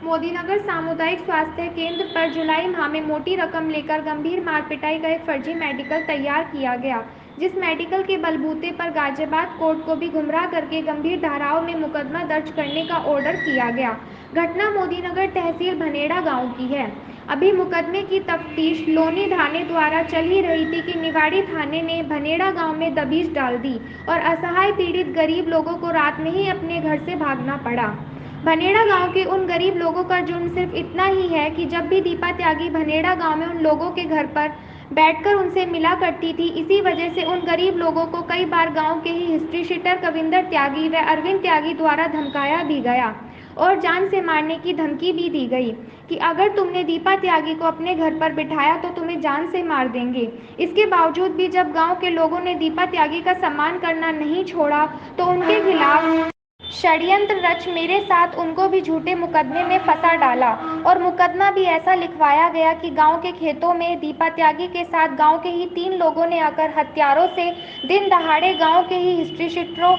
मोदीनगर सामुदायिक स्वास्थ्य केंद्र पर जुलाई माह में मोटी रकम लेकर गंभीर मार पिटाई का एक फर्जी मेडिकल तैयार किया गया, जिस मेडिकल के बलबूते पर गाजियाबाद कोर्ट को भी गुमराह करके गंभीर धाराओं में मुकदमा दर्ज करने का ऑर्डर किया गया। घटना मोदीनगर तहसील भनेड़ा गांव की है। अभी मुकदमे की तफ्तीश लोनी थाने द्वारा चल ही रही थी कि निवाड़ी थाने ने भनेड़ा गांव में दबिश डाल दी और असहाय पीड़ित गरीब लोगों को रात में ही अपने घर से भागना पड़ा। भनेड़ा गांव के उन गरीब लोगों का झुंड सिर्फ इतना ही है कि जब भी दीपा त्यागी भनेड़ा गांव में उन लोगों के घर पर बैठकर उनसे मिला करती थी, इसी वजह से उन गरीब लोगों को कई बार गांव के ही हिस्ट्री शीटर कविंदर त्यागी व अरविंद त्यागी द्वारा धमकाया भी गया और जान से मारने की धमकी भी दी गई कि अगर तुमने दीपा त्यागी को अपने घर पर बिठाया तो तुम्हें जान से मार देंगे। इसके बावजूद भी जब गांव के लोगों ने दीपा त्यागी का सम्मान करना नहीं छोड़ा तो उनके खिलाफ षड्यंत्र रच मेरे साथ उनको भी झूठे मुकदमे में फंसा डाला और मुकदमा भी ऐसा लिखवाया गया कि गांव के खेतों में दीपा त्यागी के साथ गांव के ही 3 लोगों ने आकर हथियारों से दिन दहाड़े गांव के ही हिस्ट्री शीटरों,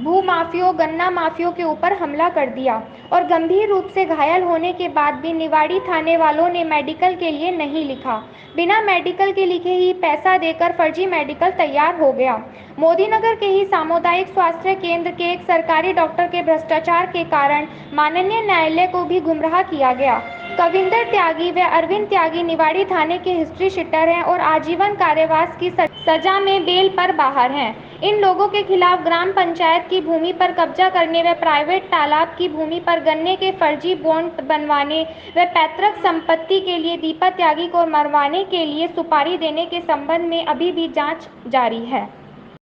भू माफियों, गन्ना माफियों के ऊपर हमला कर दिया और गंभीर रूप से घायल होने के बाद भी निवाड़ी थाने वालों ने मेडिकल के लिए नहीं लिखा। बिना मेडिकल के लिखे ही पैसा देकर फर्जी मेडिकल तैयार हो गया। मोदीनगर के ही सामुदायिक स्वास्थ्य केंद्र के एक सरकारी डॉक्टर के भ्रष्टाचार के कारण माननीय न्यायालय को भी गुमराह किया गया। कविंदर त्यागी व अरविंद त्यागी निवाड़ी थाने के हिस्ट्री शीटर हैं और आजीवन कारावास की सजा में बेल पर बाहर हैं। इन लोगों के खिलाफ ग्राम पंचायत की भूमि पर कब्जा करने व प्राइवेट तालाब की भूमि पर गन्ने के फर्जी बॉन्ड बनवाने व पैतृक संपत्ति के लिए दीपा त्यागी को मरवाने के लिए सुपारी देने के संबंध में अभी भी जांच जारी है।